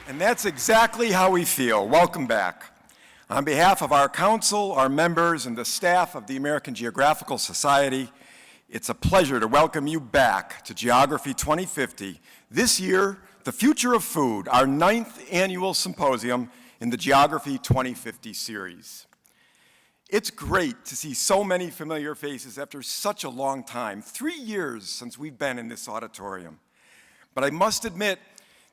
And that's exactly how we feel. Welcome back. On behalf of our council, our members, and the staff of the American Geographical Society, it's a pleasure to welcome you back to Geography 2050. This year, The Future of Food, our 9th annual symposium in the Geography 2050 series. It's great to see so many familiar faces after such a long time, 3 years since we've been in this auditorium. But I must admit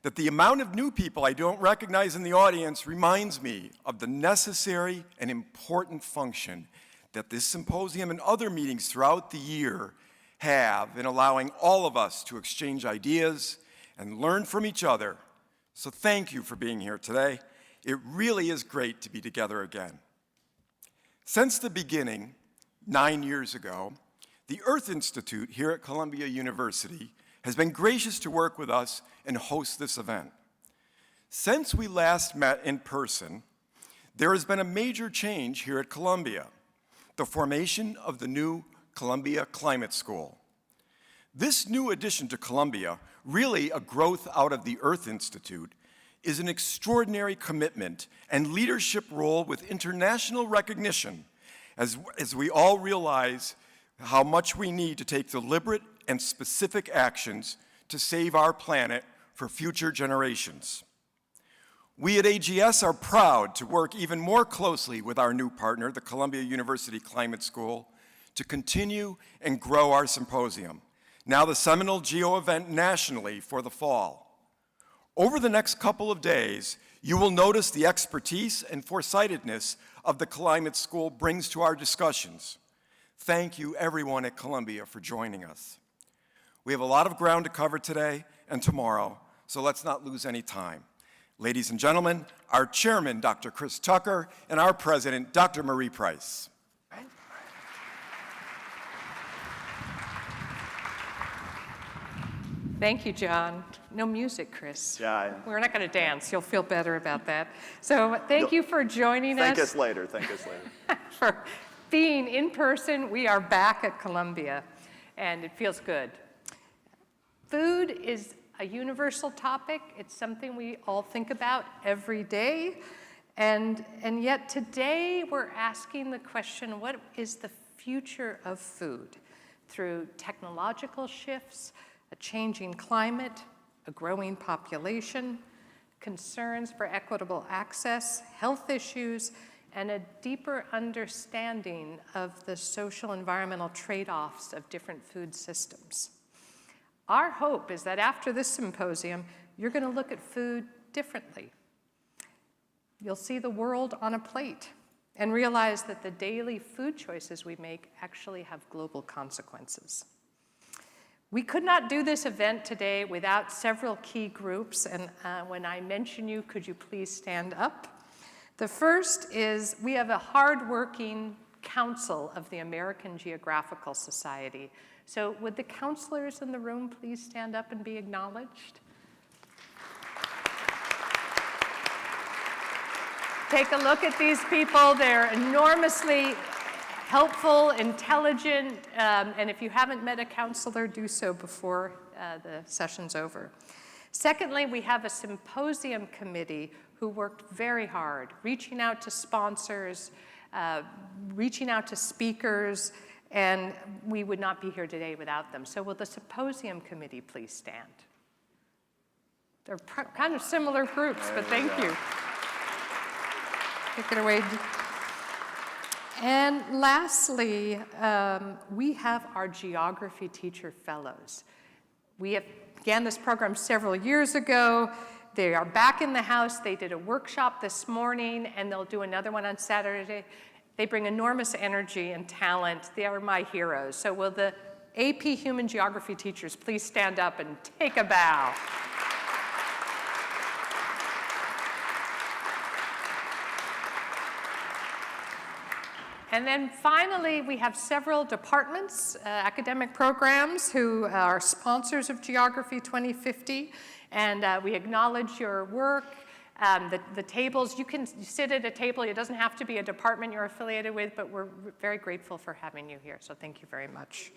that the amount of new people I don't recognize in the audience reminds me of the necessary and important function that this symposium and other meetings throughout the year have in allowing all of us to exchange ideas and learn from each other. So thank you for being here today. It really is great to be together again. Since the beginning, 9 years ago, the Earth Institute here at Columbia University has been gracious to work with us and host this event. Since we last met in person, there has been a major change here at Columbia, the formation of the new Columbia Climate School. This new addition to Columbia, really a growth out of the Earth Institute, is an extraordinary commitment and leadership role with international recognition as we all realize how much we need to take deliberate and specific actions to save our planet for future generations. We at AGS are proud to work even more closely with our new partner, the Columbia University Climate School, to continue and grow our symposium, now the seminal GEO event nationally for the fall. Over the next couple of days, you will notice the expertise and foresightedness of the Climate School brings to our discussions. Thank you, everyone at Columbia, for joining us. We have a lot of ground to cover today and tomorrow, so let's not lose any time. Ladies and gentlemen, our chairman, Dr. Chris Tucker, and our president, Dr. Marie Price. Thank you, John. No music, Chris. Yeah. We're not going to dance. You'll feel better about that. So thank you for joining us. Thank us later. Thank us later. For being in person, we are back at Columbia, and it feels good. Food is a universal topic. It's something we all think about every day. And yet today we're asking the question, what is the future of food? Through technological shifts, a changing climate, a growing population, concerns for equitable access, health issues, and a deeper understanding of the social environmental trade-offs of different food systems. Our hope is that after this symposium, you're going to look at food differently. You'll see the world on a plate and realize that the daily food choices we make actually have global consequences. We could not do this event today without several key groups, and when I mention you, could you please stand up? The first is we have a hardworking council of the American Geographical Society. So would the counselors in the room please stand up and be acknowledged? Take a look at these people. They're enormously helpful, intelligent, and if you haven't met a counselor, do so before the session's over. Secondly, we have a symposium committee who worked very hard, reaching out to sponsors, reaching out to speakers, and we would not be here today without them. So will the symposium committee please stand? They're kind of similar groups, but thank you. Take it away. And lastly, we have our geography teacher fellows. We began this program several years ago. They are back in the house. They did a workshop this morning, and they'll do another one on Saturday. They bring enormous energy and talent. They are my heroes. So will the AP Human Geography teachers please stand up and take a bow? And then finally, we have several departments, academic programs who are sponsors of Geography 2050, and we acknowledge your work. The tables, you can sit at a table. It doesn't have to be a department you're affiliated with, but we're very grateful for having you here, so thank you very much.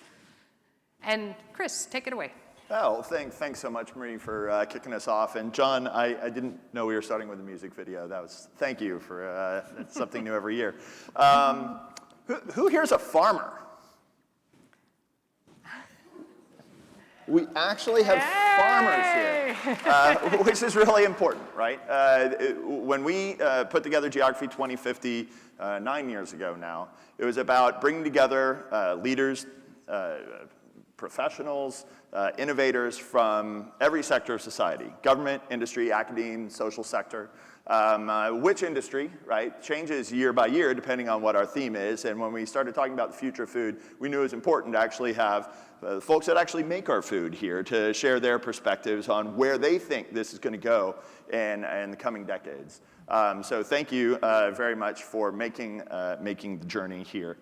And Chris, take it away. Oh, thanks so much, Marie, for kicking us off. And John, I didn't know we were starting with a music video. Thank you for that's something new every year. Who here's a farmer? We actually have farmers here, which is really important, right? When we put together Geography 2050 9 years ago now, it was about bringing together leaders, professionals, innovators from every sector of society, government, industry, academia, social sector. Which industry, right, changes year by year depending on what our theme is. And when we started talking about the future of food, we knew it was important to actually have folks that actually make our food here to share their perspectives on where they think this is going to go in the coming decades. So thank you very much for making the journey here.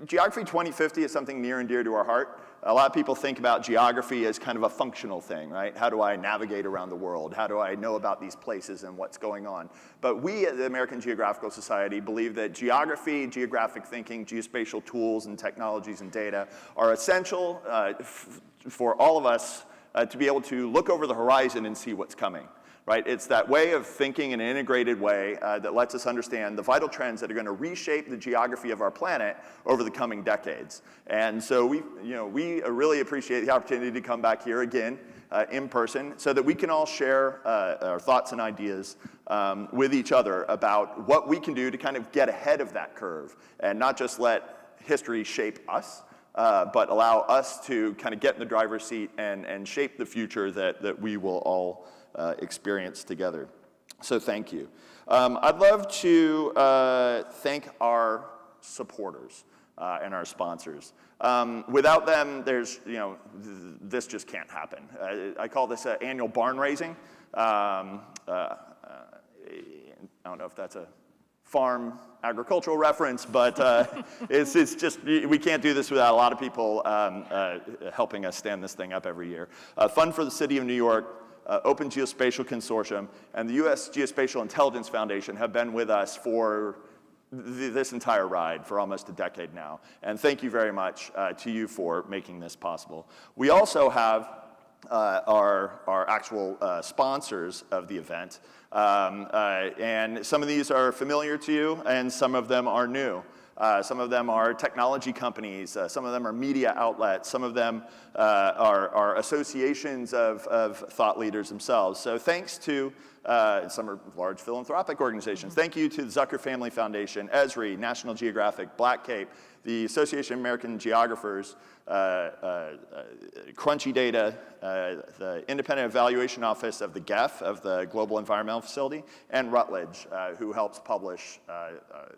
Geography 2050 is something near and dear to our heart. A lot of people think about geography as kind of a functional thing, right? How do I navigate around the world? How do I know about these places and what's going on? But we at the American Geographical Society believe that geography, geographic thinking, geospatial tools and technologies and data are essential for all of us to be able to look over the horizon and see what's coming. Right? It's that way of thinking in an integrated way that lets us understand the vital trends that are going to reshape the geography of our planet over the coming decades. And so we really appreciate the opportunity to come back here again in person so that we can all share our thoughts and ideas with each other about what we can do to kind of get ahead of that curve and not just let history shape us, but allow us to kind of get in the driver's seat and shape the future that we will all experience together. So thank you. I'd love to thank our supporters and our sponsors. Without them, this just can't happen. I call this annual barn raising. I don't know if that's a farm agricultural reference, but it's just, we can't do this without a lot of people helping us stand this thing up every year. Fund for the City of New York, Open Geospatial Consortium, and the U.S. Geospatial Intelligence Foundation have been with us for this entire ride for almost a decade now. And thank you very much to you for making this possible. We also have our actual sponsors of the event. And some of these are familiar to you, and some of them are new. Some of them are technology companies, some of them are media outlets, some of them are associations of thought leaders themselves. So thanks to, some are large philanthropic organizations. Thank you to the Zucker Family Foundation, Esri, National Geographic, Black Cape, the Association of American Geographers, Crunchy Data, the Independent Evaluation Office of the GEF, of the Global Environmental Facility, and Rutledge, who helps publish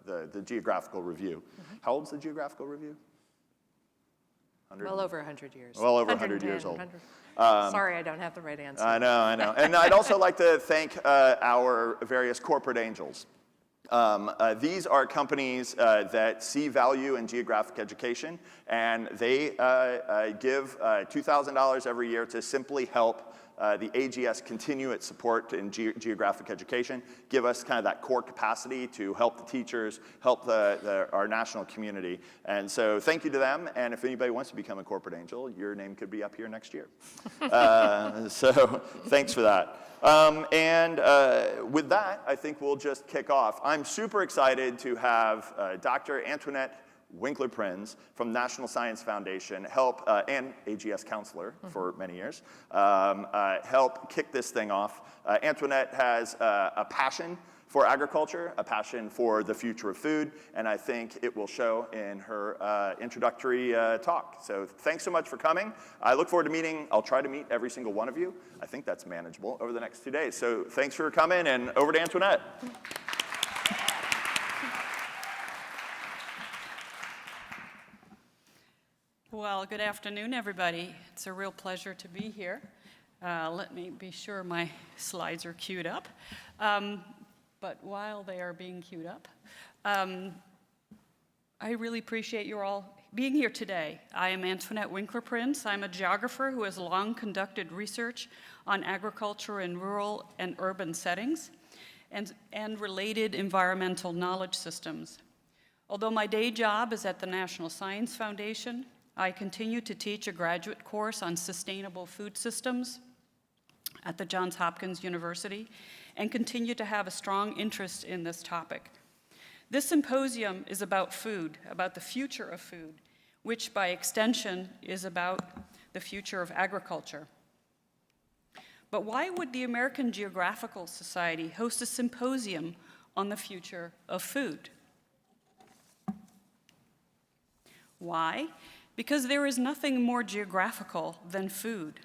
the Geographical Review. How old is the Geographical Review? Well over 100 years. Well over 100 years old. Sorry, I don't have the right answer. I know. And I'd also like to thank our various corporate angels. These are companies that see value in geographic education, and they give $2,000 every year to simply help the AGS continue its support in geographic education, give us kind of that core capacity to help the teachers, help our national community. And so thank you to them, and if anybody wants to become a corporate angel, your name could be up here next year. So thanks for that. With that, I think we'll just kick off. I'm super excited to have Dr. Antoinette WinklerPrins from National Science Foundation help, and AGS Councilor for many years, help kick this thing off. Antoinette has a passion for agriculture, a passion for the future of food, and I think it will show in her introductory talk. So thanks so much for coming. I look forward to I'll try to meet every single one of you. I think that's manageable over the next 2 days. So thanks for coming, and over to Antoinette. Well, good afternoon, everybody. It's a real pleasure to be here. Let me be sure my slides are queued up. But while they are being queued up, I really appreciate you all being here today. I am Antoinette WinklerPrins. I'm a geographer who has long conducted research on agriculture in rural and urban settings and related environmental knowledge systems. Although my day job is at the National Science Foundation, I continue to teach a graduate course on sustainable food systems at the Johns Hopkins University and continue to have a strong interest in this topic. This symposium is about food, about the future of food, which by extension is about the future of agriculture. But why would the American Geographical Society host a symposium on the future of food? Why? Because there is nothing more geographical than food.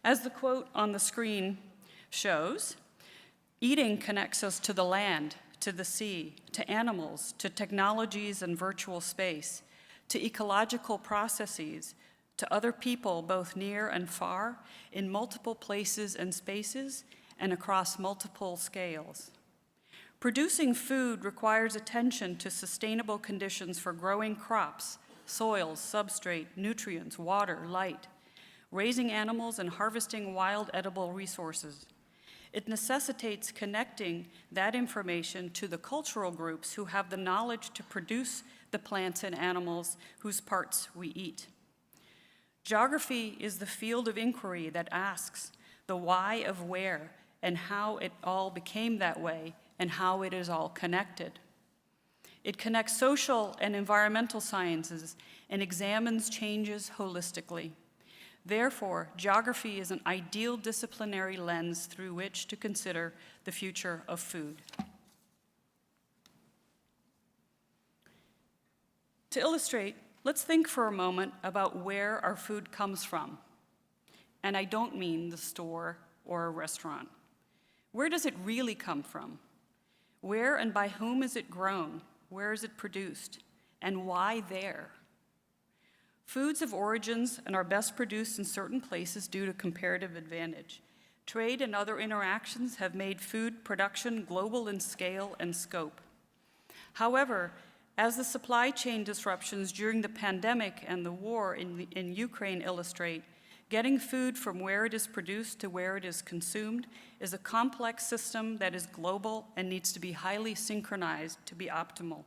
As the quote on the screen shows, eating connects us to the land, to the sea, to animals, to technologies and virtual space, to ecological processes, to other people both near and far, in multiple places and spaces, and across multiple scales. Producing food requires attention to sustainable conditions for growing crops, soils, substrate, nutrients, water, light, raising animals, and harvesting wild edible resources. It necessitates connecting that information to the cultural groups who have the knowledge to produce the plants and animals whose parts we eat. Geography is the field of inquiry that asks the why of where and how it all became that way and how it is all connected. It connects social and environmental sciences and examines changes holistically. Therefore, geography is an ideal disciplinary lens through which to consider the future of food. To illustrate, let's think for a moment about where our food comes from. And I don't mean the store or a restaurant. Where does it really come from? Where and by whom is it grown? Where is it produced? And why there? Foods have origins and are best produced in certain places due to comparative advantage. Trade and other interactions have made food production global in scale and scope. However, as the supply chain disruptions during the pandemic and the war in Ukraine illustrate, getting food from where it is produced to where it is consumed is a complex system that is global and needs to be highly synchronized to be optimal.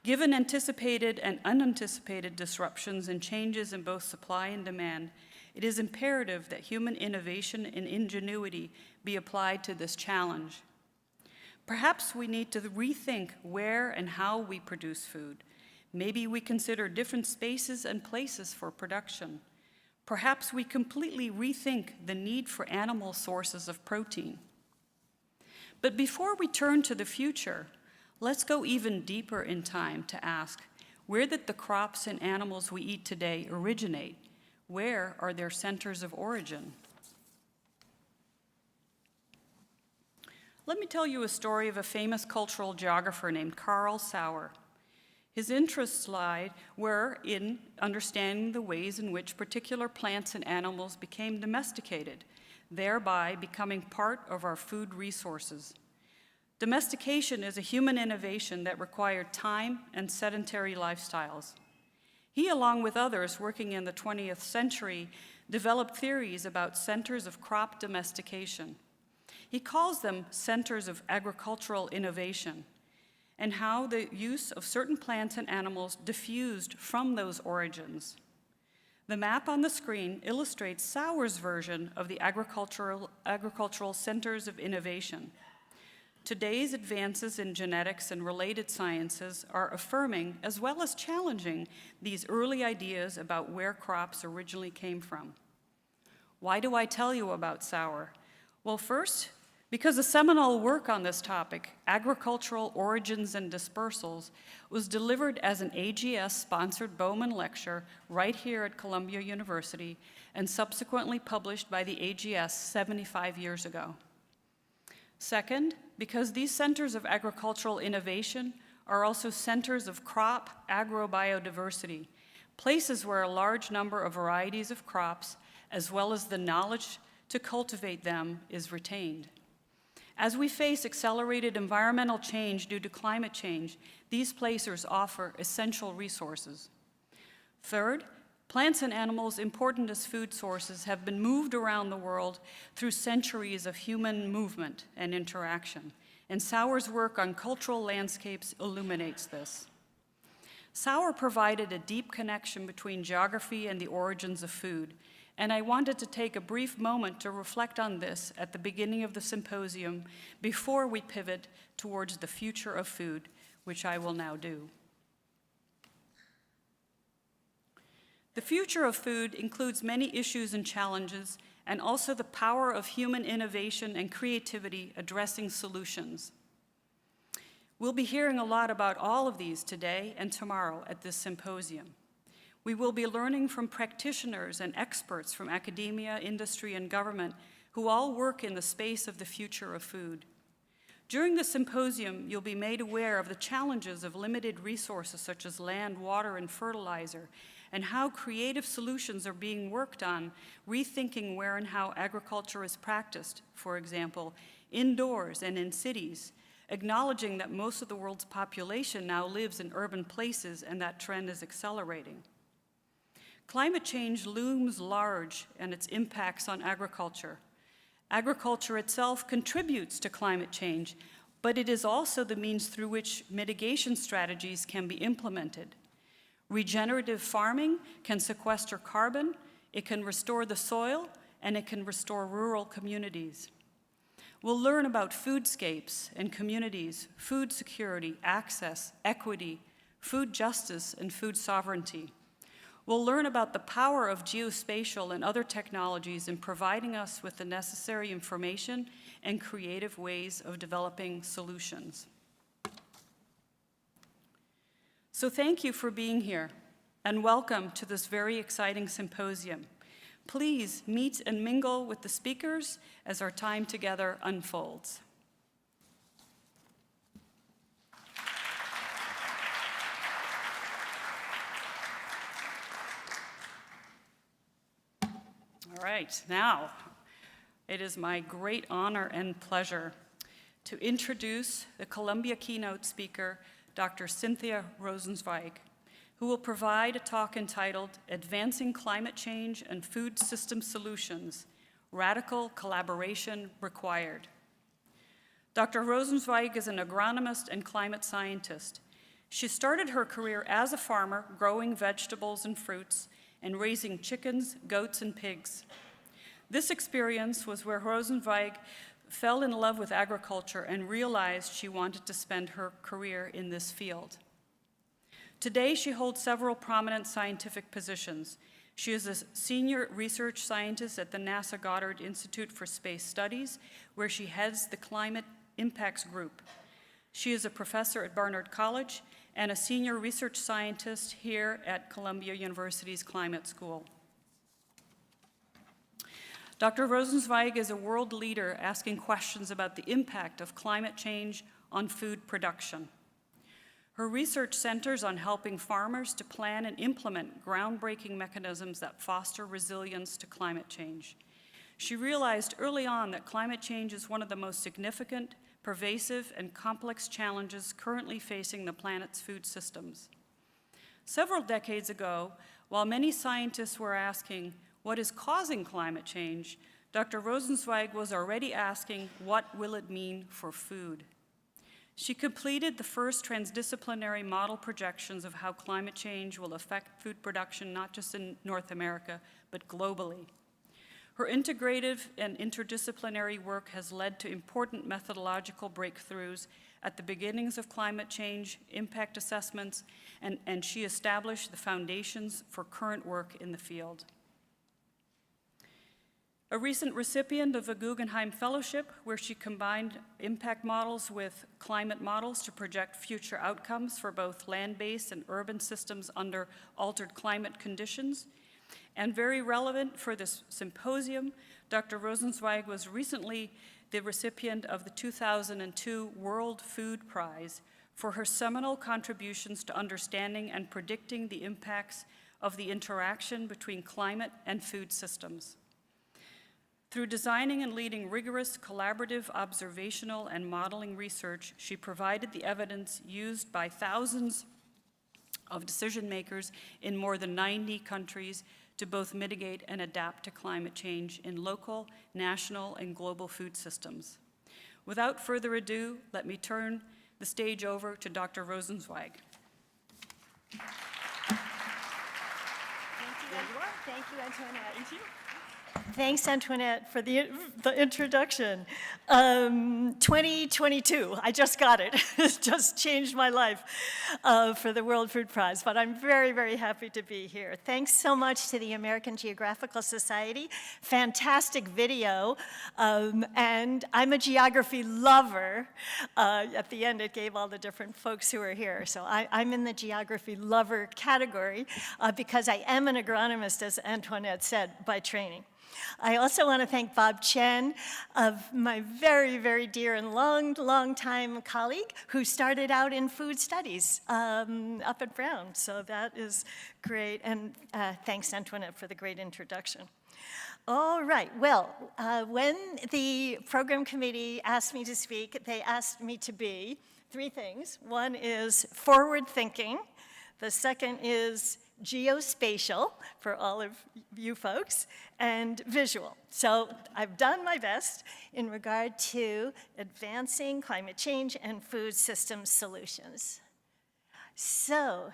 Given anticipated and unanticipated disruptions and changes in both supply and demand, it is imperative that human innovation and ingenuity be applied to this challenge. Perhaps we need to rethink where and how we produce food. Maybe we consider different spaces and places for production. Perhaps we completely rethink the need for animal sources of protein. But before we turn to the future, let's go even deeper in time to ask, where did the crops and animals we eat today originate? Where are their centers of origin? Let me tell you a story of a famous cultural geographer named Carl Sauer. His interests were in understanding the ways in which particular plants and animals became domesticated, thereby becoming part of our food resources. Domestication is a human innovation that required time and sedentary lifestyles. He, along with others working in the 20th century, developed theories about centers of crop domestication. He calls them centers of agricultural innovation, and how the use of certain plants and animals diffused from those origins. The map on the screen illustrates Sauer's version of the agricultural centers of innovation. Today's advances in genetics and related sciences are affirming as well as challenging these early ideas about where crops originally came from. Why do I tell you about Sauer? Well, first, because a seminal work on this topic, Agricultural Origins and Dispersals, was delivered as an AGS-sponsored Bowman Lecture right here at Columbia University and subsequently published by the AGS 75 years ago. Second, because these centers of agricultural innovation are also centers of crop agrobiodiversity, places where a large number of varieties of crops, as well as the knowledge to cultivate them, is retained. As we face accelerated environmental change due to climate change, these places offer essential resources. Third, plants and animals important as food sources have been moved around the world through centuries of human movement and interaction, and Sauer's work on cultural landscapes illuminates this. Sauer provided a deep connection between geography and the origins of food, and I wanted to take a brief moment to reflect on this at the beginning of the symposium before we pivot towards the future of food, which I will now do. The future of food includes many issues and challenges, and also the power of human innovation and creativity addressing solutions. We'll be hearing a lot about all of these today and tomorrow at this symposium. We will be learning from practitioners and experts from academia, industry, and government who all work in the space of the future of food. During the symposium, you'll be made aware of the challenges of limited resources such as land, water, and fertilizer, and how creative solutions are being worked on, rethinking where and how agriculture is practiced, for example, indoors and in cities, acknowledging that most of the world's population now lives in urban places and that trend is accelerating. Climate change looms large and its impacts on agriculture. Agriculture itself contributes to climate change, but it is also the means through which mitigation strategies can be implemented. Regenerative farming can sequester carbon, it can restore the soil, and it can restore rural communities. We'll learn about foodscapes and communities, food security, access, equity, food justice, and food sovereignty. We'll learn about the power of geospatial and other technologies in providing us with the necessary information and creative ways of developing solutions. So thank you for being here, and welcome to this very exciting symposium. Please meet and mingle with the speakers as our time together unfolds. All right, now it is my great honor and pleasure to introduce the Columbia keynote speaker, Dr. Cynthia Rosenzweig, who will provide a talk entitled Advancing Climate Change and Food System Solutions, Radical Collaboration Required. Dr. Rosenzweig is an agronomist and climate scientist. She started her career as a farmer, growing vegetables and fruits, and raising chickens, goats, and pigs. This experience was where Rosenzweig fell in love with agriculture and realized she wanted to spend her career in this field. Today, she holds several prominent scientific positions. She is a senior research scientist at the NASA Goddard Institute for Space Studies, where she heads the Climate Impacts Group. She is a professor at Barnard College and a senior research scientist here at Columbia University's Climate School. Dr. Rosenzweig is a world leader asking questions about the impact of climate change on food production. Her research centers on helping farmers to plan and implement groundbreaking mechanisms that foster resilience to climate change. She realized early on that climate change is one of the most significant, pervasive, and complex challenges currently facing the planet's food systems. Several decades ago, while many scientists were asking, what is causing climate change? Dr. Rosenzweig was already asking, what will it mean for food? She completed the first transdisciplinary model projections of how climate change will affect food production, not just in North America, but globally. Her integrative and interdisciplinary work has led to important methodological breakthroughs at the beginnings of climate change impact assessments, and she established the foundations for current work in the field. A recent recipient of a Guggenheim Fellowship, where she combined impact models with climate models to project future outcomes for both land-based and urban systems under altered climate conditions. And very relevant for this symposium, Dr. Rosenzweig was recently the recipient of the 2002 World Food Prize for her seminal contributions to understanding and predicting the impacts of the interaction between climate and food systems. Through designing and leading rigorous collaborative observational and modeling research, she provided the evidence used by thousands of decision makers in more than 90 countries to both mitigate and adapt to climate change in local, national, and global food systems. Without further ado, let me turn the stage over to Dr. Rosenzweig. Thank you, Antoinette. Thank you. Thanks, Antoinette, for the introduction. 2022, I just got it. It's just changed my life for the World Food Prize, but I'm very, very happy to be here. Thanks so much to the American Geographical Society. Fantastic video, and I'm a geography lover. At the end, it gave all the different folks who are here, so I'm in the geography lover category because I am an agronomist, as Antoinette said, by training. I also want to thank Bob Chen, my very, very dear and long time colleague who started out in food studies up at Brown. So that is great. And thanks, Antoinette, for the great introduction. All right, well, when the program committee asked me to speak, they asked me to be three things. One is forward thinking. The second is geospatial, for all of you folks, and visual. So I've done my best in regard to advancing climate change and food system solutions. So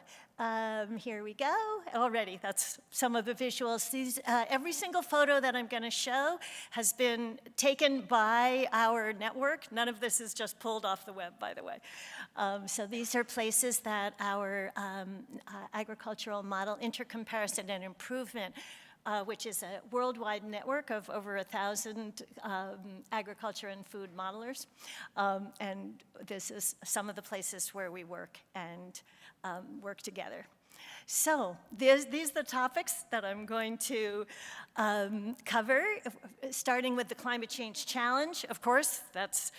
here we go. Already, that's some of the visuals. These, every single photo that I'm going to show has been taken by our network. None of this is just pulled off the web, by the way. So these are places that our agricultural model intercomparison and improvement, which is a worldwide network of over 1,000 agriculture and food modelers. And this is some of the places where we work and work together. So these are the topics that I'm going to cover, starting with the climate change challenge. Of course, that's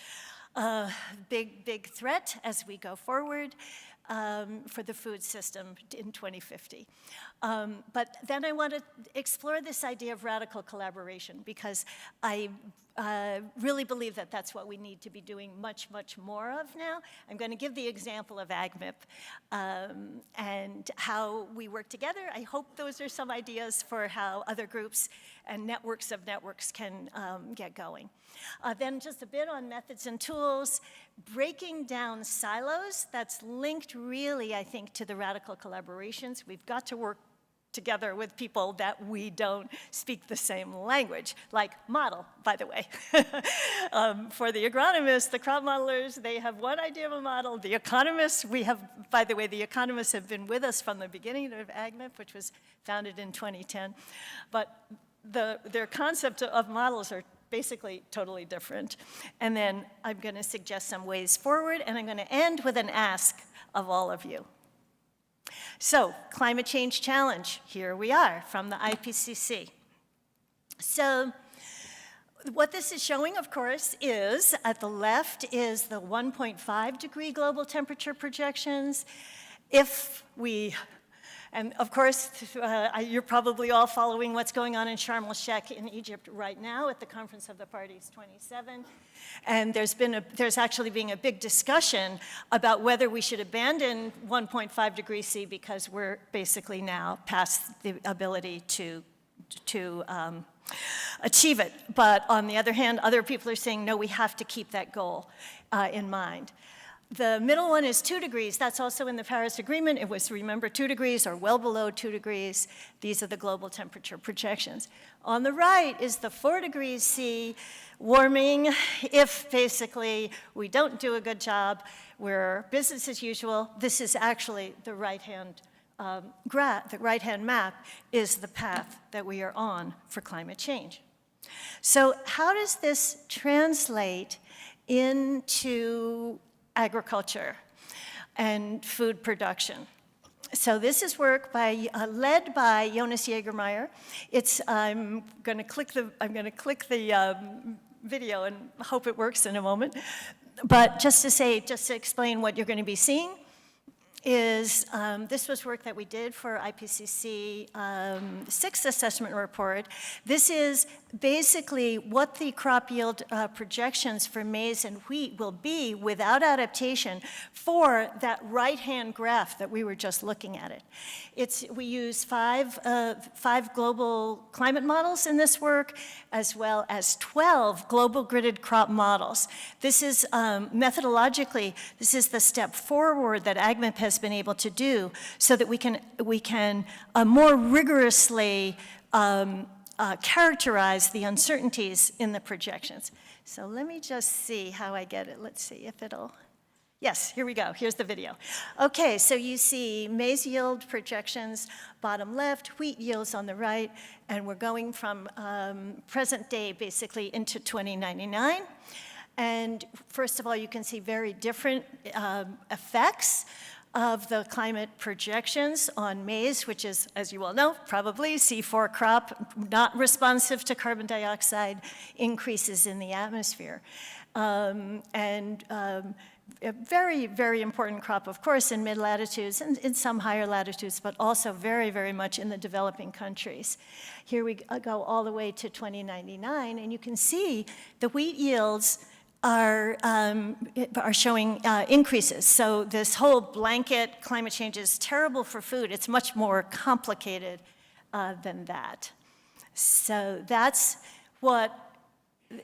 a big threat as we go forward for the food system in 2050. But then I want to explore this idea of radical collaboration, because I really believe that that's what we need to be doing much more of now. I'm going to give the example of AgMIP and how we work together. I hope those are some ideas for how other groups and networks of networks can get going. Then just a bit on methods and tools, breaking down silos. That's linked really, I think, to the radical collaborations. We've got to work together with people that we don't speak the same language, like model, by the way. For the agronomists, the crop modelers, they have one idea of a model. The economists, we have, by the way, the economists have been with us from the beginning of AgMIP, which was founded in 2010. But their concept of models are basically totally different. And then I'm going to suggest some ways forward, and I'm going to end with an ask of all of you. So, climate change challenge, here we are from the IPCC. So, what this is showing, of course, is at the left is the 1.5 degree global temperature projections. If we, and of course, you're probably all following what's going on in Sharm el-Sheikh in Egypt right now at the Conference of the Parties 27. And there's actually been a big discussion about whether we should abandon 1.5 degrees C because we're basically now past the ability to achieve it. But on the other hand, other people are saying, no, we have to keep that goal in mind. The middle one is 2 degrees. That's also in the Paris Agreement. It was, remember, 2 degrees or well below 2 degrees. These are the global temperature projections. On the right is the 4 degrees C warming if basically we don't do a good job, we're business as usual. This is actually the right-hand graph, the right-hand map is the path that we are on for climate change. So how does this translate into agriculture and food production? So this is work by, led by Jonas Jägermeier. I'm going to click the video and hope it works in a moment. But just to explain what you're going to be seeing is this was work that we did for IPCC 6th assessment report. This is basically what the crop yield projections for maize and wheat will be without adaptation for that right-hand graph that we were just looking at it. We use five global climate models in this work, as well as 12 global gridded crop models. This is methodologically, this is the step forward that AgMIP has has been able to do so that we can more rigorously characterize the uncertainties in the projections. So let me just see how I get it. Let's see if it'll, yes, here we go. Here's the video. Okay, so you see maize yield projections, bottom left, wheat yields on the right, and we're going from present day basically into 2099. And first of all, you can see very different effects of the climate projections on maize, which is, as you all know, probably C4 crop, not responsive to carbon dioxide increases in the atmosphere. A very, very important crop, of course, in mid-latitudes and in some higher latitudes, but also very, very much in the developing countries. Here we go all the way to 2099, and you can see the wheat yields are showing increases. So this whole blanket climate change is terrible for food. It's much more complicated than that. So that's what,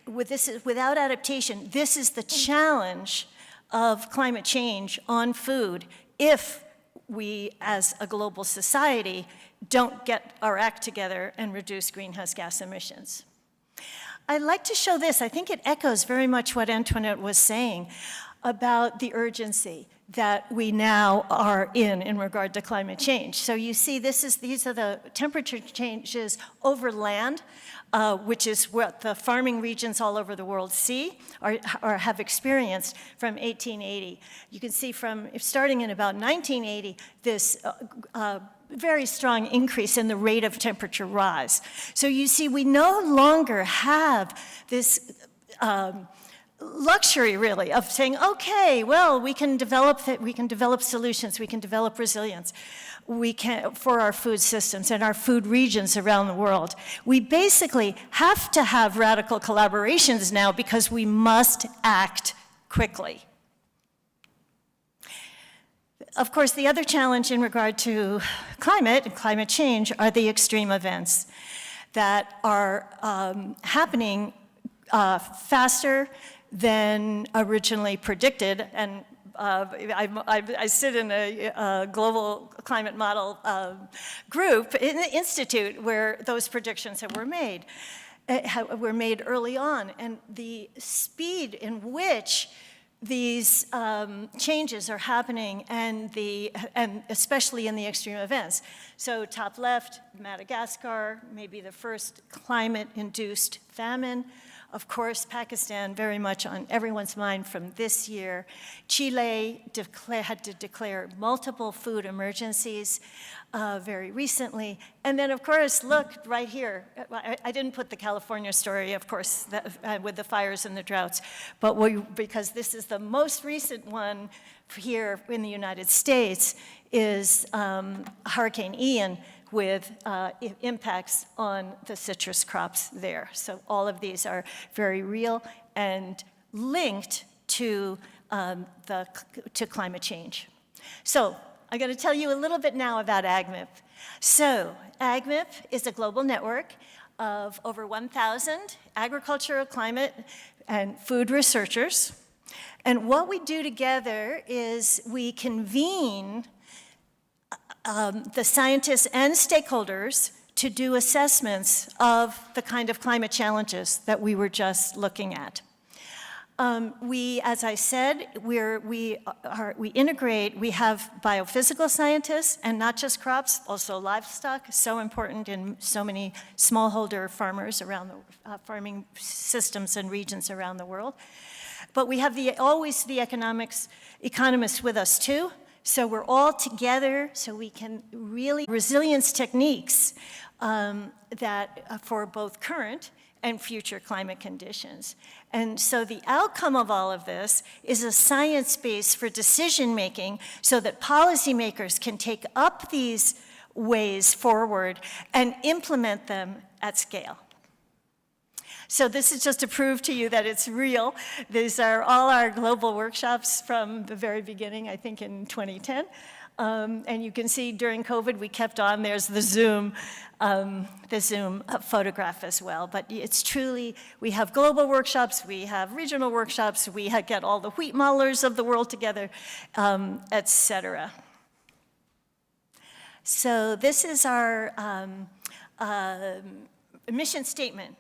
without adaptation, this is the challenge of climate change on food if we, as a global society, don't get our act together and reduce greenhouse gas emissions. I'd like to show this. I think it echoes very much what Antoinette was saying about the urgency that we now are in regard to climate change. So you see, these are the temperature changes over land, which is what the farming regions all over the world see or have experienced from 1880. You can see from starting in about 1980, this very strong increase in the rate of temperature rise. So you see, we no longer have this luxury, really, of saying, okay, well, we can develop solutions, we can develop resilience for our food systems and our food regions around the world. We basically have to have radical collaborations now because we must act quickly. Of course, the other challenge in regard to climate and climate change are the extreme events that are happening faster than originally predicted. And I sit in a global climate model group in the institute where those predictions were made early on. And the speed in which these changes are happening and especially in the extreme events. So top left, Madagascar, maybe the first climate-induced famine. Of course, Pakistan very much on everyone's mind from this year. Chile had to declare multiple food emergencies very recently. And then, of course, look right here. I didn't put the California story, of course, with the fires and the droughts, but because this is the most recent one here in the United States, is Hurricane Ian, with impacts on the citrus crops there. So all of these are very real and linked to climate change. So I'm going to tell you a little bit now about AgMIP. So AgMIP is a global network of over 1,000 agricultural, climate, and food researchers. And what we do together is we convene the scientists and stakeholders to do assessments of the kind of climate challenges that we were just looking at. As I said, we integrate, we have biophysical scientists, and not just crops, also livestock, so important in so many smallholder farmers around the farming systems and regions around the world. But we have always the economists with us too. So we're all together so we can really resilience techniques for both current and future climate conditions. And so the outcome of all of this is a science base for decision making so that policymakers can take up these ways forward and implement them at scale. So this is just to prove to you that it's real. These are all our global workshops from the very beginning, I think in 2010. And you can see during COVID, we kept on. There's the Zoom photograph as well. But it's truly, we have global workshops, we have regional workshops, we get all the wheat modelers of the world together, et cetera. So this is our mission statement: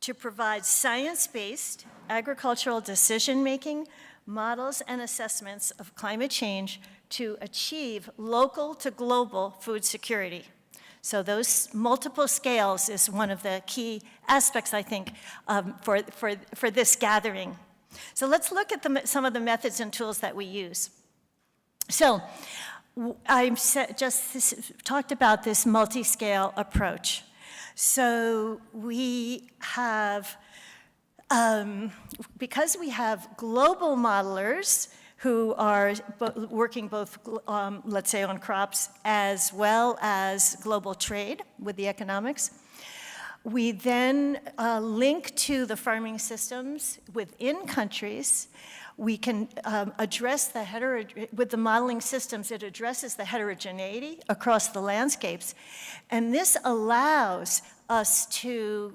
to provide science-based agricultural decision-making models and assessments of climate change to achieve local to global food security. So those multiple scales is one of the key aspects, I think, for this gathering. So let's look at some of the methods and tools that we use. So I just talked about this multi-scale approach. So we have, because we have global modelers who are working both, let's say, on crops as well as global trade with the economics. We then link to the farming systems within countries. We can address with the modeling systems, it addresses the heterogeneity across the landscapes. And this allows us to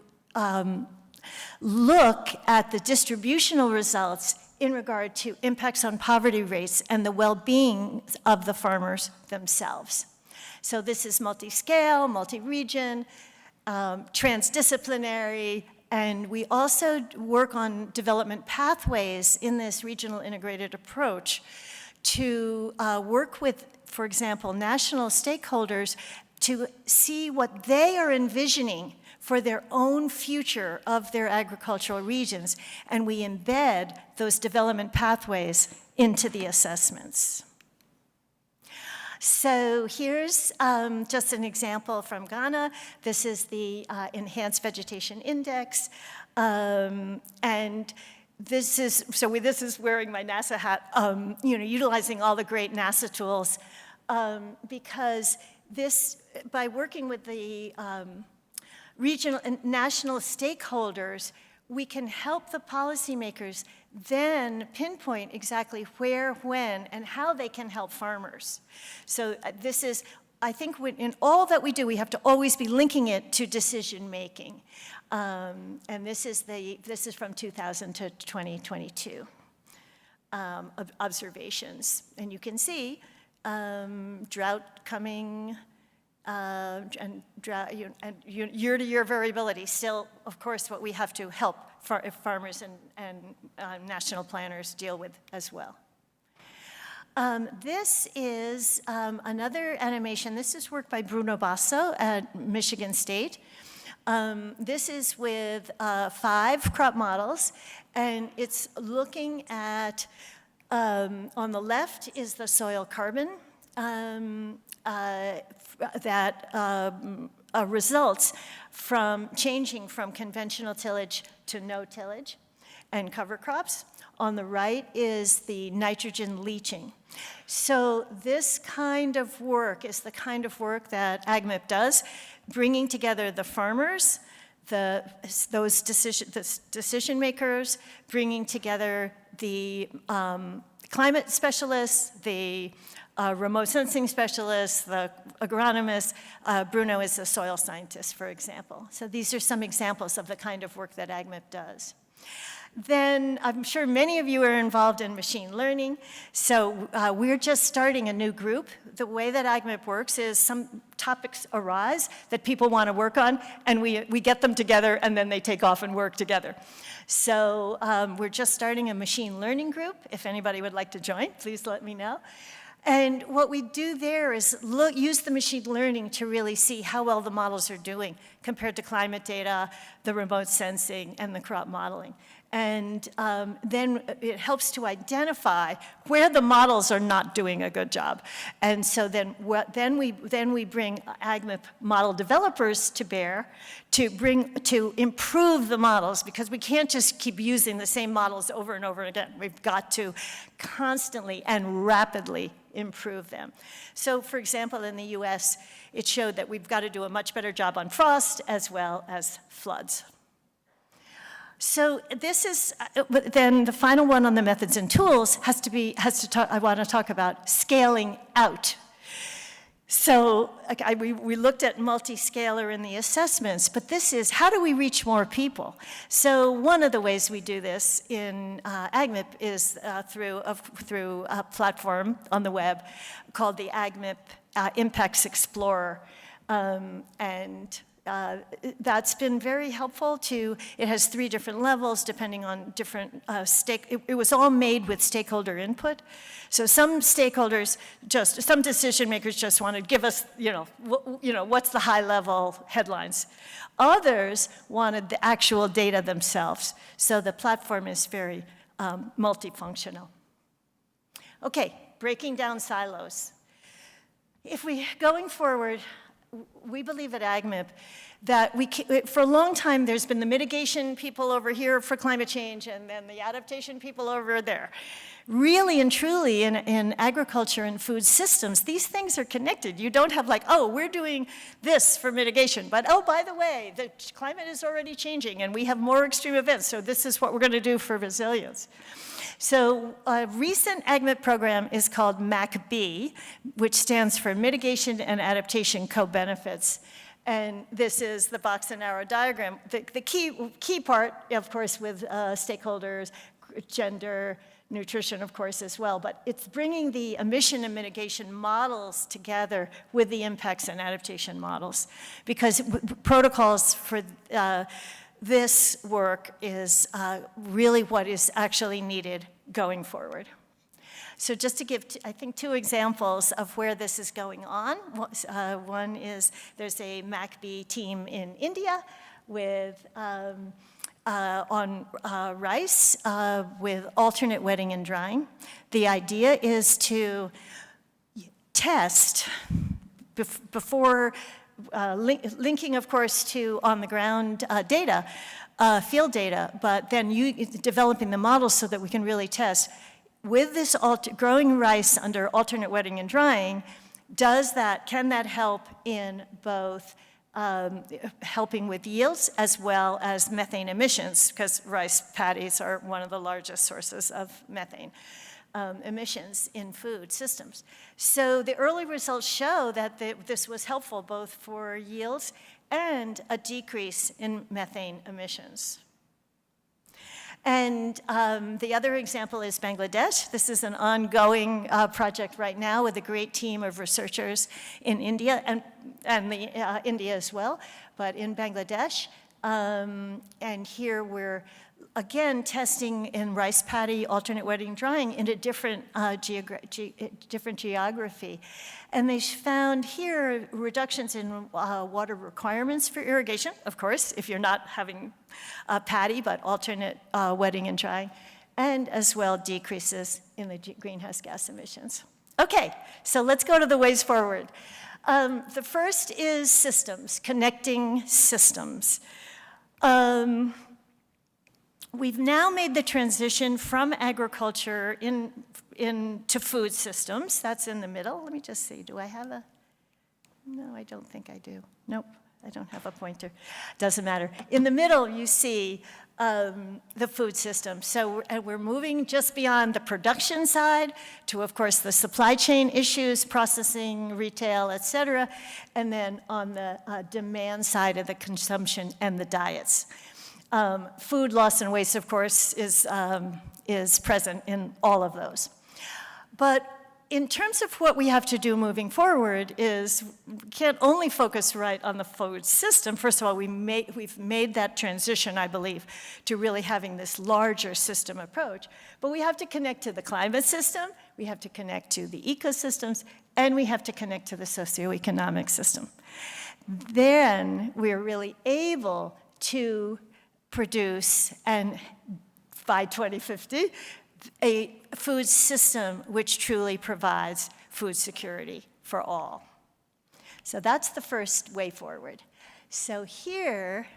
look at the distributional results in regard to impacts on poverty rates and the well-being of the farmers themselves. So this is multi-scale, multi-region, transdisciplinary, and we also work on development pathways in this regional integrated approach to work with, for example, national stakeholders to see what they are envisioning for their own future of their agricultural regions, and we embed those development pathways into the assessments. So here's just an example from Ghana. This is the Enhanced Vegetation Index, and this is wearing my NASA hat, utilizing all the great NASA tools, because this, by working with the regional and national stakeholders, we can help the policymakers then pinpoint exactly where, when, and how they can help farmers. So this is, I think in all that we do, we have to always be linking it to decision making. And this is from 2000 to 2022 observations. And you can see drought coming, and year-to-year variability, still, of course, what we have to help farmers and national planners deal with as well. This is another animation. This is work by Bruno Basso at Michigan State. This is with 5 crop models, and it's looking at, on the left is the soil carbon, that results from changing from conventional tillage to no tillage and cover crops. On the right is the nitrogen leaching. So this kind of work is the kind of work that AgMIP does, bringing together the farmers, those decision makers, bringing together the climate specialists, the remote sensing specialists, the agronomists. Bruno is a soil scientist, for example. So these are some examples of the kind of work that AgMIP does. Then I'm sure many of you are involved in machine learning. So we're just starting a new group. The way that AgMIP works is some topics arise that people want to work on, and we get them together, and then they take off and work together. So we're just starting a machine learning group. If anybody would like to join, please let me know. And what we do there is use the machine learning to really see how well the models are doing compared to climate data, the remote sensing, and the crop modeling. And then it helps to identify where the models are not doing a good job. And so then we bring AgMIP model developers to bear to improve the models, because we can't just keep using the same models over and over again. We've got to constantly and rapidly improve them. So for example, in the US, it showed that we've got to do a much better job on frost as well as floods. So this is, then the final one on the methods and tools I want to talk about scaling out. So we looked at multi-scalar in the assessments, but this is, how do we reach more people? So one of the ways we do this in AgMIP is through a platform on the web called the AgMIP Impacts Explorer. That's been very helpful it has 3 different levels depending on different it was all made with stakeholder input. So some stakeholders some decision makers just want to give us, what's the high level headlines. Others wanted the actual data themselves. So the platform is very multifunctional. Okay, breaking down silos. Going forward, we believe at AgMIP that for a long time there's been the mitigation people over here for climate change and then the adaptation people over there. Really and truly in agriculture and food systems, these things are connected. You don't have we're doing this for mitigation, but by the way, the climate is already changing and we have more extreme events, so this is what we're going to do for resilience. So a recent AgMIP program is called MACB, which stands for Mitigation and Adaptation Co-Benefits. And this is the box and arrow diagram. The key part, of course, with stakeholders, gender, nutrition, of course, as well. But it's bringing the emission and mitigation models together with the impacts and adaptation models. Because protocols for this work is really what is actually needed going forward. So just to give, I think, 2 examples of where this is going on. One is there's a MACB team in India with on rice with alternate wetting and drying. The idea is to test before linking, of course, to on-the-ground data, field data, but then developing the models so that we can really test. With this growing rice under alternate wetting and drying, can that help in both helping with yields as well as methane emissions, because rice paddies are one of the largest sources of methane emissions in food systems. So the early results show that this was helpful both for yields and a decrease in methane emissions. And the other example is Bangladesh. This is an ongoing project right now with a great team of researchers in India and India as well, but in Bangladesh. And here we're again testing in rice paddy, alternate wetting, drying in a different geography. And they found here reductions in water requirements for irrigation, of course, if you're not having paddy, but alternate wetting and drying, and as well decreases in the greenhouse gas emissions. Okay, so let's go to the ways forward. The first is systems, connecting systems. We've now made the transition from agriculture into food systems. That's in the middle. Let me just see, do I have a, no, I don't think I do. Nope, I don't have a pointer. Doesn't matter. In the middle, you see the food system. So we're moving just beyond the production side to, of course, the supply chain issues, processing, retail, et cetera, and then on the demand side of the consumption and the diets. Food loss and waste, of course, is present in all of those. But in terms of what we have to do moving forward is we can't only focus right on the food system. First of all, we've made that transition, I believe, to really having this larger system approach. But we have to connect to the climate system, we have to connect to the ecosystems, and we have to connect to the socioeconomic system. Then we're really able to produce, and by 2050, a food system which truly provides food security for all. So that's the first way forward. So here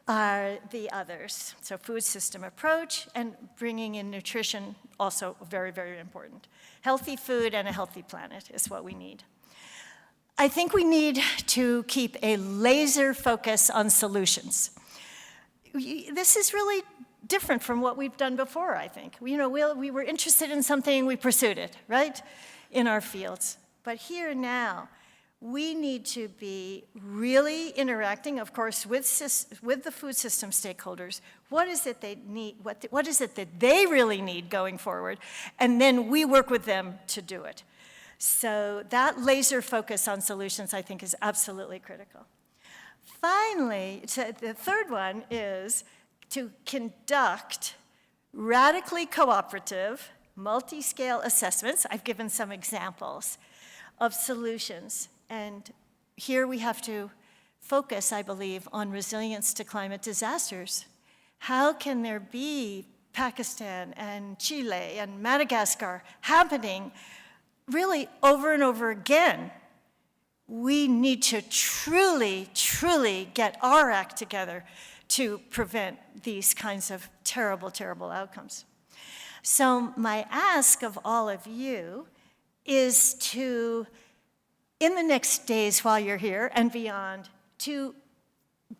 are the others. So food system approach and bringing in nutrition, also very, very important. Healthy food and a healthy planet is what we need. I think we need to keep a laser focus on solutions. This is really different from what we've done before, I think. We were interested in something, we pursued it, right, in our fields. But here now, we need to be really interacting, of course, with the food system stakeholders. What is it they need? What is it that they really need going forward? And then we work with them to do it. So that laser focus on solutions, I think, is absolutely critical. Finally, the third one is to conduct radically cooperative, multi-scale assessments. I've given some examples of solutions. And here we have to focus, I believe, on resilience to climate disasters. How can there be Pakistan and Chile and Madagascar happening really over and over again? We need to truly, truly get our act together to prevent these kinds of terrible, terrible outcomes. So my ask of all of you is to, in the next days while you're here and beyond, to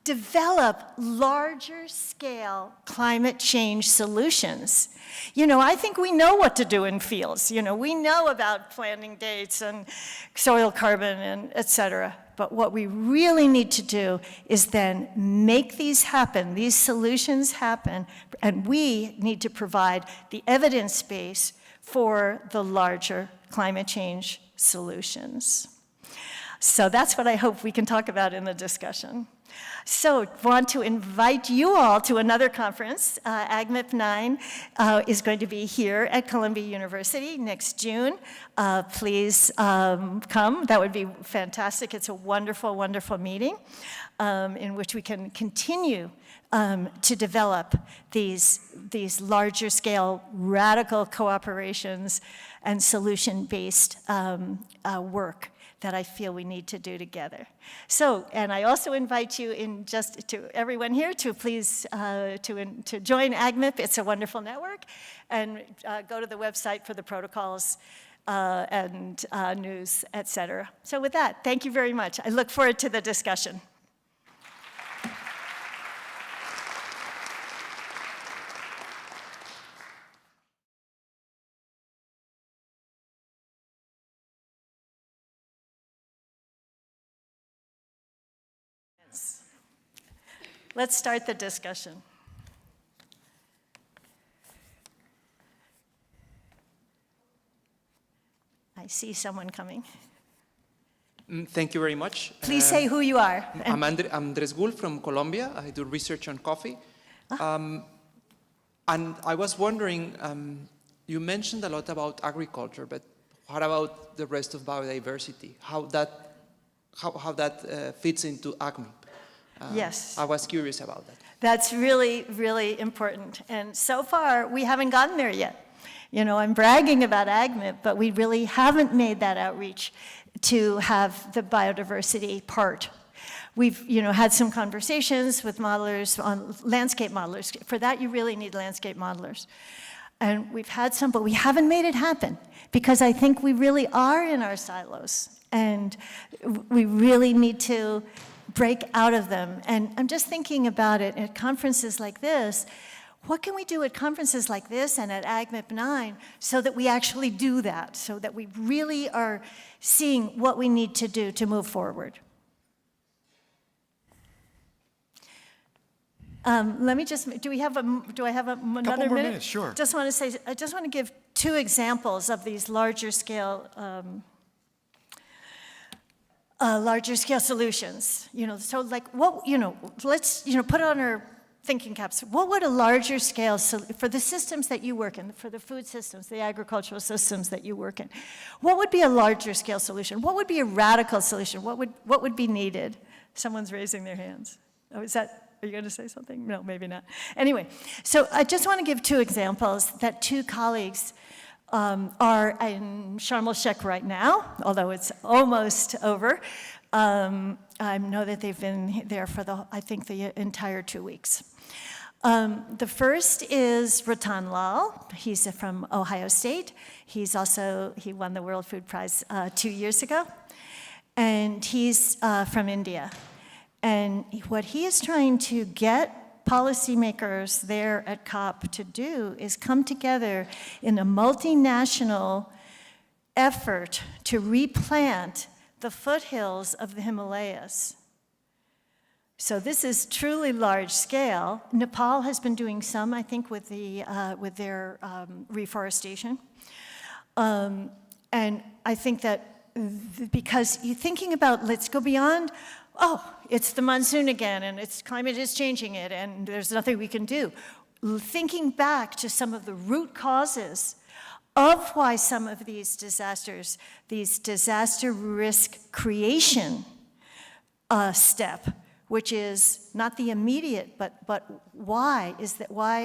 develop larger scale climate change solutions. You know, I think we know what to do in fields. You know, we know about planting dates and soil carbon and et cetera. But what we really need to do is then make these happen, these solutions happen, and we need to provide the evidence base for the larger climate change solutions. So that's what I hope we can talk about in the discussion. So want to invite you all to another conference. AGMIP 9 is going to be here at Columbia University next June. Please come. That would be fantastic. It's a wonderful, wonderful meeting in which we can continue to develop these larger scale radical cooperations and solution-based work that I feel we need to do together. So, and I also invite you to everyone here to please to join AGMIP. It's a wonderful network, and go to the website for the protocols and news, et cetera. So with that, thank you very much. I look forward to the discussion. Let's start the discussion. I see someone coming. Thank you very much. Please say who you are. I'm Andres Gul from Colombia. I do research on coffee. And I was wondering, you mentioned a lot about agriculture, but what about the rest of biodiversity? How that fits into AGMIP? Yes. I was curious about that. That's really, really important. And so far, we haven't gotten there yet. You know, I'm bragging about AGMIP, but we really haven't made that outreach to have the biodiversity part. We've, had some conversations with modelers on landscape modelers. For that, you really need landscape modelers. And we've had some, but we haven't made it happen because I think we really are in our silos. And we really need to break out of them. And I'm just thinking about it at conferences like this. What can we do at conferences like this and at AGMIP 9 so that we actually do that, so that we really are seeing what we need to do to move forward? Let me just, do I have another minute? Couple more minutes, sure. I just want to give two examples of these larger scale solutions. So like what, let's, put on our thinking caps. What would a larger scale, for the systems that you work in, for the food systems, the agricultural systems that you work in, what would be a larger scale solution? What would be a radical solution? What would be needed? Someone's raising their hands. Oh, are you going to say something? No, maybe not. Anyway, so I just want to give two examples that two colleagues are in Sharm el-Sheikh right now, although it's almost over. I know that they've been there for I think the entire 2 weeks. The first is Ratan Lal. He's from Ohio State. He won the World Food Prize 2 years ago. And he's from India. And what he is trying to get policymakers there at COP to do is come together in a multinational effort to replant the foothills of the Himalayas. So this is truly large scale. Nepal has been doing some, I think, with their reforestation. And I think that because you're thinking about, let's go beyond, oh, it's the monsoon again, and climate is changing it, and there's nothing we can do. Thinking back to some of the root causes of why some of these disasters, these disaster risk creation step, which is not the immediate, but why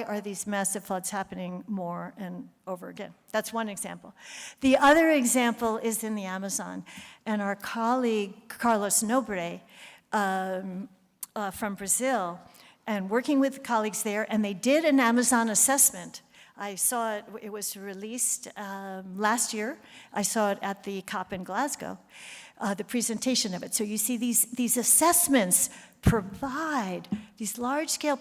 are these massive floods happening more and over again? That's one example. The other example is in the Amazon, and our colleague Carlos Nobre from Brazil, and working with colleagues there, and they did an Amazon assessment. I saw it, it was released last year. I saw it at the COP in Glasgow, the presentation of it. So you see these assessments provide, these large-scale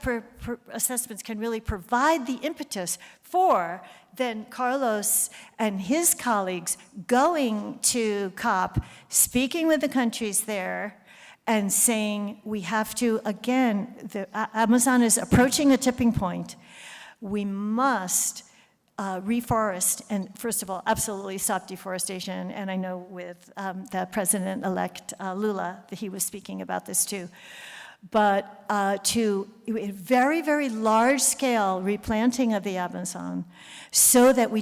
assessments can really provide the impetus for then Carlos and his colleagues going to COP, speaking with the countries there, and saying, we have to, again, the Amazon is approaching a tipping point. We must reforest, and first of all, absolutely stop deforestation. And I know with the President-elect Lula, that he was speaking about this too. But to very, very large-scale replanting of the Amazon, so that we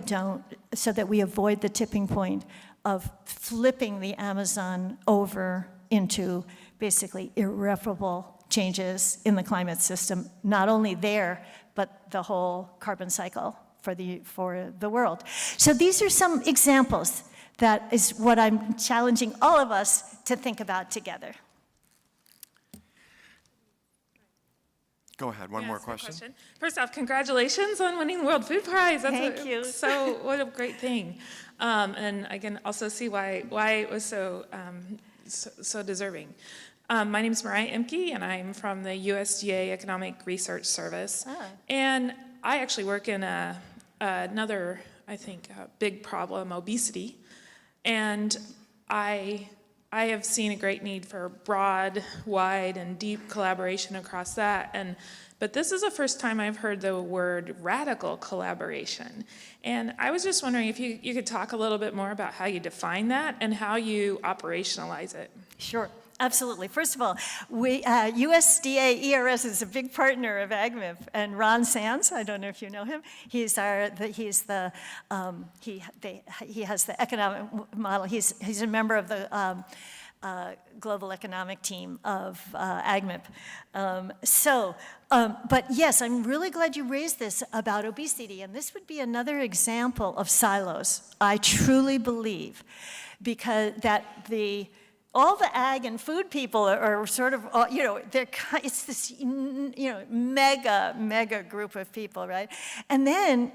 avoid the tipping point of flipping the Amazon over into basically irreparable changes in the climate system, not only there, but the whole carbon cycle for the world. So these are some examples. That is what I'm challenging all of us to think about together. Go ahead, one more question. First off, congratulations on winning the World Food Prize. Thank you. What a great thing. And I can also see why it was so deserving. My name is Mariah Imke, and I'm from the USDA Economic Research Service. And I actually work in another, I think, big problem, obesity. And I have seen a great need for broad, wide, and deep collaboration across that. But this is the first time I've heard the word radical collaboration. And I was just wondering if you could talk a little bit more about how you define that and how you operationalize it. Sure. Absolutely. First of all, USDA ERS is a big partner of AgMIP, and Ron Sands, I don't know if you know him, he has the economic model. He's a member of the global economic team of AgMIP. But yes, I'm really glad you raised this about obesity, and this would be another example of silos. I truly believe, because all the ag and food people are sort of, it's this, mega group of people, right? And then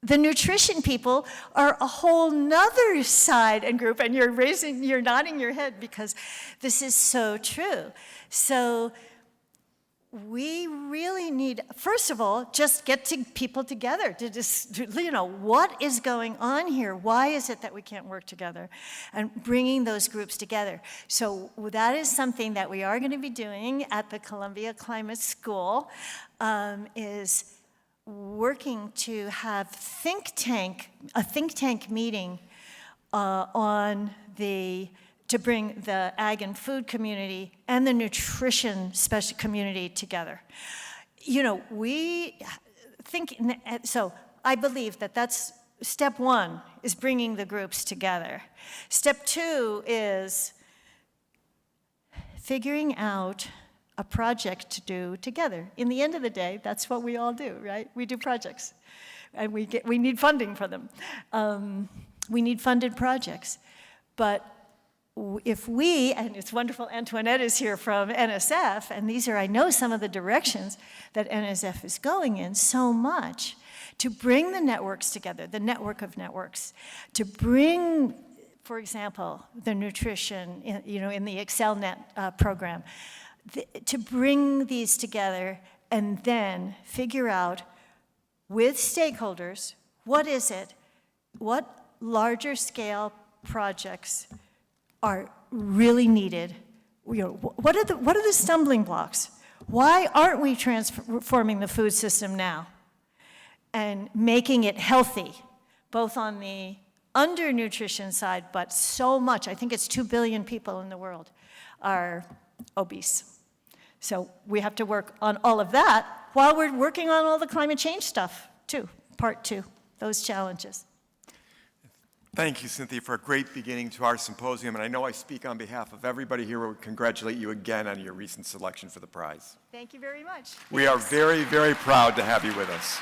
the nutrition people are a whole nother side and group, and you're nodding your head because this is so true. So we really need, first of all, just get people together to just, what is going on here? Why is it that we can't work together? And bringing those groups together. So that is something that we are going to be doing at the Columbia Climate School, is working to have a think tank meeting to bring the ag and food community and the nutrition special community together. So I believe that's step one, is bringing the groups together. Step two is figuring out a project to do together. In the end of the day, that's what we all do, right? We do projects, and we need funding for them. We need funded projects, but if and it's wonderful Antoinette is here from NSF, and these are, I know, some of the directions that NSF is going in so much, to bring the networks together, the network of networks, to bring, for example, the nutrition, in the ExcelNet program, to bring these together and then figure out with stakeholders, what larger scale projects are really needed. What are the stumbling blocks? Why aren't we transforming the food system now and making it healthy, both on the undernutrition side, but so much, I think it's 2 billion people in the world are obese. So we have to work on all of that while we're working on all the climate change stuff too, part 2, those challenges. Thank you, Cynthia, for a great beginning to our symposium. And I know I speak on behalf of everybody here. We congratulate you again on your recent selection for the prize. Thank you very much. We are very, very proud to have you with us.